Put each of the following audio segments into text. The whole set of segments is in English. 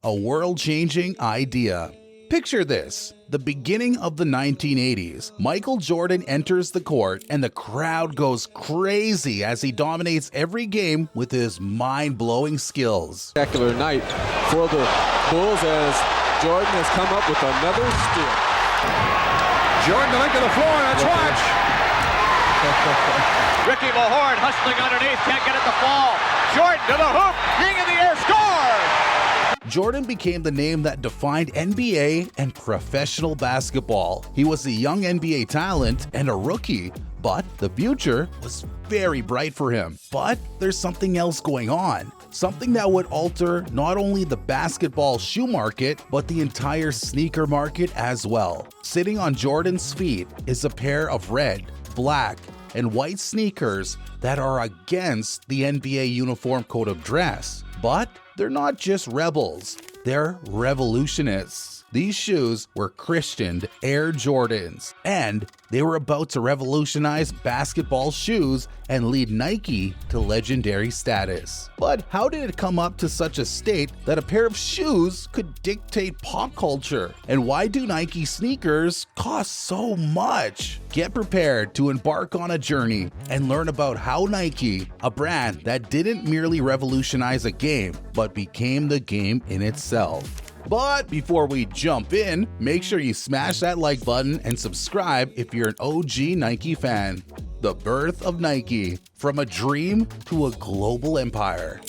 a world-changing idea. Picture this. The beginning of the 1980s, Michael Jordan enters the court and the crowd goes crazy as he dominates every game with his mind-blowing skills. Spectacular night for the Bulls as Jordan has come up with another steal. Jordan to length of the floor, let's watch. Ricky Mahorn hustling underneath, can't get it to fall. Jordan to the hoop, being in the air, scores! Jordan became the name that defined NBA and professional basketball. He was a young NBA talent and a rookie, but the future was very bright for him. But there's something else going on. Something that would alter not only the basketball shoe market, but the entire sneaker market as well. Sitting on Jordan's feet is a pair of red, black, and white sneakers that are against the NBA uniform code of dress. But they're not just rebels, they're revolutionists. These shoes were christened Air Jordans, and they were about to revolutionize basketball shoes and lead Nike to legendary status. But how did it come up to such a state that a pair of shoes could dictate pop culture? And why do Nike sneakers cost so much? Get prepared to embark on a journey and learn about how Nike, a brand that didn't merely revolutionize a game, but became the game in itself. But before we jump in, make sure you smash that like button and subscribe if you're an OG Nike fan. The birth of Nike, from a dream to a global empire.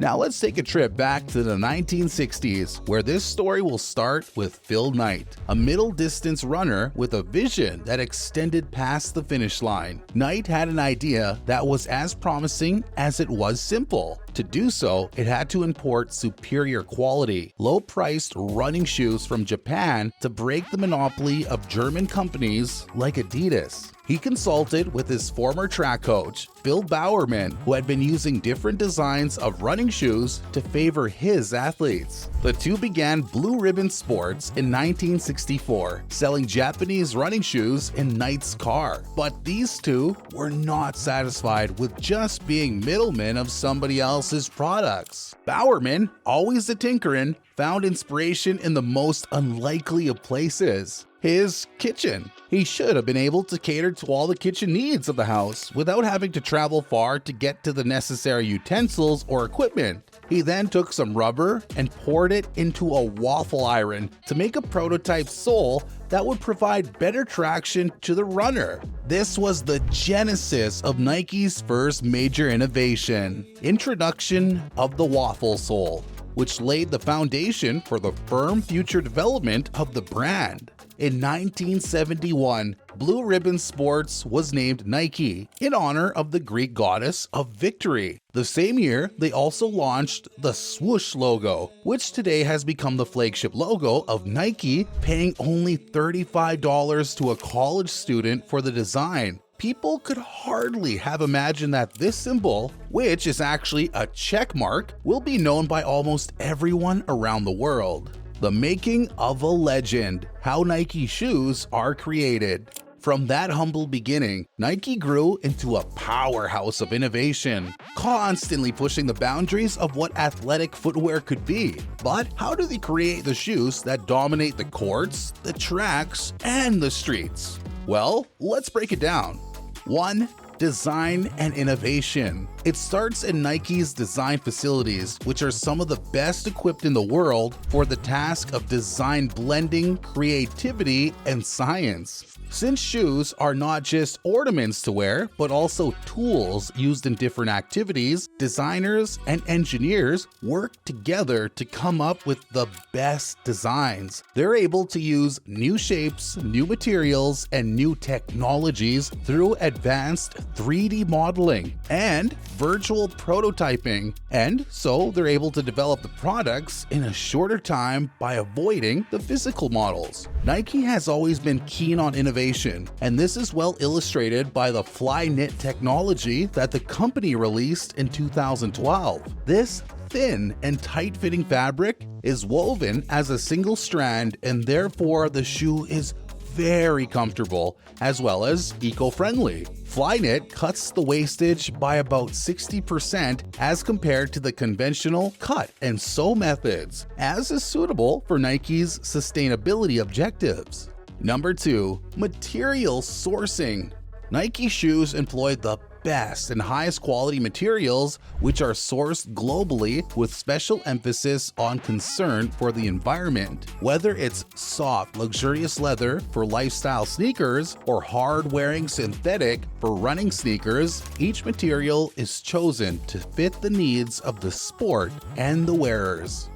Now let's take a trip back to the 1960s, where this story will start with Phil Knight, a middle-distance runner with a vision that extended past the finish line. Knight had an idea that was as promising as it was simple. To do so, it had to import superior quality, low-priced running shoes from Japan to break the monopoly of German companies like Adidas. He consulted with his former track coach, Bill Bowerman, who had been using different designs of running shoes to favor his athletes. The two began Blue Ribbon Sports in 1964, selling Japanese running shoes in Knight's car. But these two were not satisfied with just being middlemen of somebody else's products. Bowerman, always a tinkerin', found inspiration in the most unlikely of places. His kitchen. He should have been able to cater to all the kitchen needs of the house without having to travel far to get to the necessary utensils or equipment. He then took some rubber and poured it into a waffle iron to make a prototype sole that would provide better traction to the runner. This was the genesis of Nike's first major innovation, introduction of the waffle sole, which laid the foundation for the firm future development of the brand. In 1971, Blue Ribbon Sports was named Nike in honor of the Greek goddess of victory. The same year, they also launched the swoosh logo, which today has become the flagship logo of Nike, paying only $35 to a college student for the design. People could hardly have imagined that this symbol, which is actually a check mark, will be known by almost everyone around the world. The making of a legend, how Nike shoes are created. From that humble beginning, Nike grew into a powerhouse of innovation, constantly pushing the boundaries of what athletic footwear could be. But how do they create the shoes that dominate the courts, the tracks, and the streets? Well, let's break it down. 1. Design and innovation. It starts in Nike's design facilities, which are some of the best equipped in the world for the task of design blending creativity and science. Since shoes are not just ornaments to wear, but also tools used in different activities, designers and engineers work together to come up with the best designs. They're able to use new shapes, new materials, and new technologies through advanced 3D modeling and virtual prototyping. And so they're able to develop the products in a shorter time by avoiding the physical models. Nike has always been keen on innovation, and this is well illustrated by the Flyknit technology that the company released in 2012. This thin and tight-fitting fabric is woven as a single strand, and therefore the shoe is very comfortable as well as eco-friendly. Flyknit cuts the wastage by about 60% as compared to the conventional cut and sew methods, as is suitable for Nike's sustainability objectives. Number 2. Material sourcing. Nike shoes employ the best and highest quality materials, which are sourced globally with special emphasis on concern for the environment. Whether it's soft, luxurious leather for lifestyle sneakers or hard-wearing synthetic for running sneakers, each material is chosen to fit the needs of the sport and the wearers.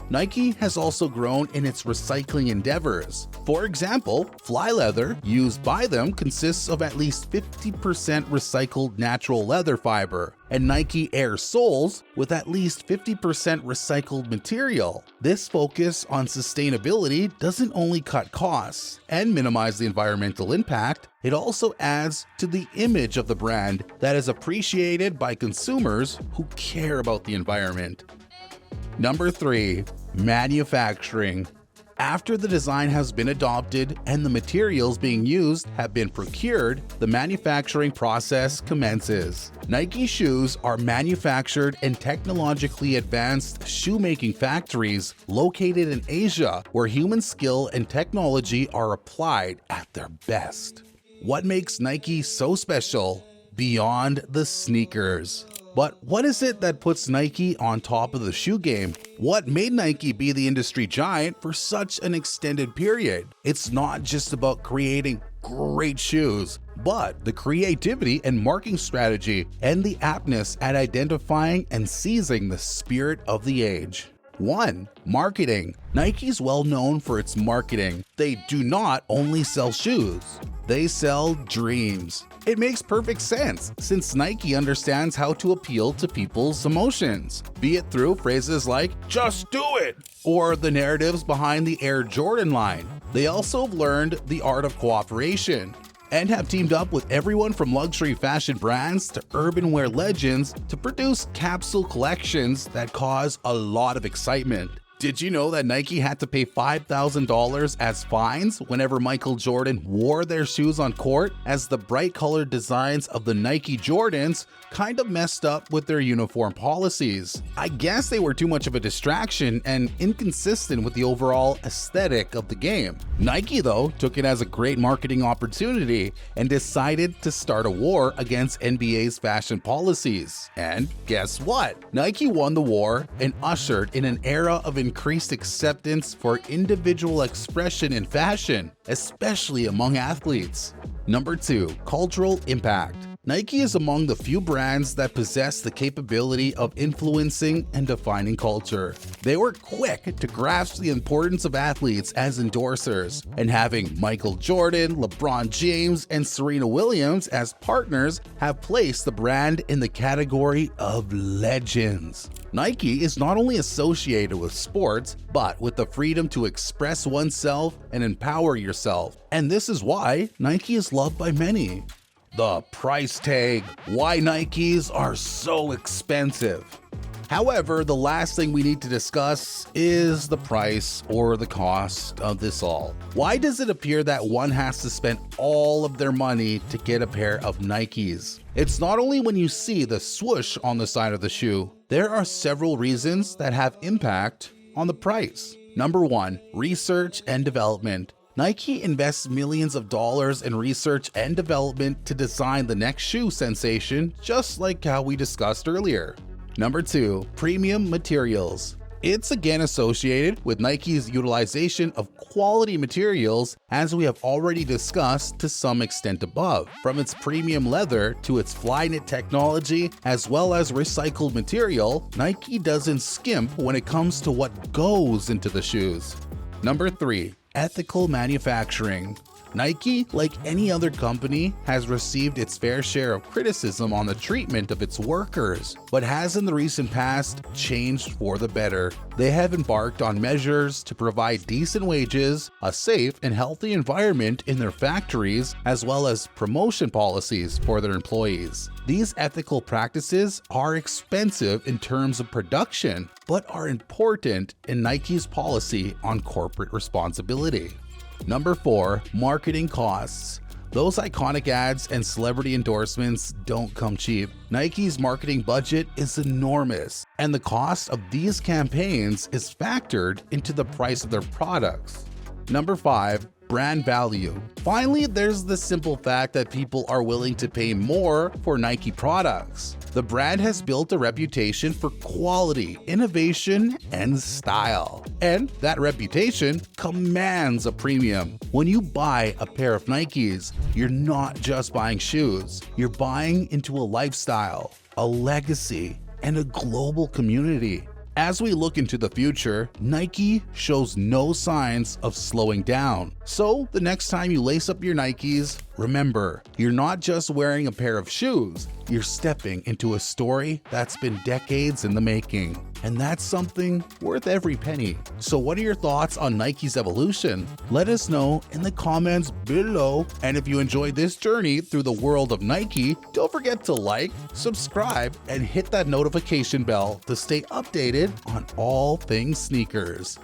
Nike has also grown in its recycling endeavors. For example, fly leather used by them consists of at least 50% recycled natural leather fiber, and Nike Air soles with at least 50% recycled material. This focus on sustainability doesn't only cut costs and minimize the environmental impact, it also adds to the image of the brand that is appreciated by consumers who care about the environment. Number 3. Manufacturing. After the design has been adopted and the materials being used have been procured, the manufacturing process commences. Nike shoes are manufactured in technologically advanced shoemaking factories located in Asia, where human skill and technology are applied at their best. What makes Nike so special beyond the sneakers? But what is it that puts Nike on top of the shoe game? What made Nike be the industry giant for such an extended period? It's not just about creating great shoes, but the creativity and marketing strategy and the aptness at identifying and seizing the spirit of the age. 1. Marketing. Nike's well known for its marketing. They do not only sell shoes, they sell dreams. It makes perfect sense since Nike understands how to appeal to people's emotions, be it through phrases like, "Just do it," or the narratives behind the Air Jordan line. They also have learned the art of cooperation and have teamed up with everyone from luxury fashion brands to urban wear legends to produce capsule collections that cause a lot of excitement. Did you know that Nike had to pay $5,000 as fines whenever Michael Jordan wore their shoes on court, as the bright colored designs of the Nike Jordans kind of messed up with their uniform policies? I guess they were too much of a distraction and inconsistent with the overall aesthetic of the game. Nike, though, took it as a great marketing opportunity and decided to start a war against NBA's fashion policies. And guess what? Nike won the war and ushered in an era of increased acceptance for individual expression in fashion, especially among athletes. Number 2. Cultural impact. Nike is among the few brands that possess the capability of influencing and defining culture. They were quick to grasp the importance of athletes as endorsers, and having Michael Jordan, LeBron James, and Serena Williams as partners have placed the brand in the category of legends. Nike is not only associated with sports, but with the freedom to express oneself and empower yourself. And this is why Nike is loved by many. The price tag. Why Nikes are so expensive. However, the last thing we need to discuss is the price or the cost of this all. Why does it appear that one has to spend all of their money to get a pair of Nikes? It's not only when you see the swoosh on the side of the shoe. There are several reasons that have impact on the price. Number 1, research and development. Nike invests millions of dollars in research and development to design the next shoe sensation, just like how we discussed earlier. Number 2, premium materials. It's again associated with Nike's utilization of quality materials, as we have already discussed to some extent above, from its premium leather to its Flyknit technology as well as recycled material. Nike doesn't skimp when it comes to what goes into the shoes. Number 3, ethical manufacturing. Nike, like any other company, has received its fair share of criticism on the treatment of its workers, but has in the recent past changed for the better. They have embarked on measures to provide decent wages, a safe and healthy environment in their factories, as well as promotion policies for their employees. These ethical practices are expensive in terms of production, but are important in Nike's policy on corporate responsibility. Number 4. Marketing costs. Those iconic ads and celebrity endorsements don't come cheap. Nike's marketing budget is enormous, and the cost of these campaigns is factored into the price of their products. Number 5. Brand value. Finally, there's the simple fact that people are willing to pay more for Nike products. The brand has built a reputation for quality, innovation, and style. And that reputation commands a premium. When you buy a pair of Nikes, you're not just buying shoes. You're buying into a lifestyle, a legacy, and a global community. As we look into the future, Nike shows no signs of slowing down. So the next time you lace up your Nikes, remember, you're not just wearing a pair of shoes, you're stepping into a story that's been decades in the making. And that's something worth every penny. So what are your thoughts on Nike's evolution? Let us know in the comments below. And if you enjoyed this journey through the world of Nike, don't forget to like, subscribe, and hit that notification bell to stay updated on all things sneakers.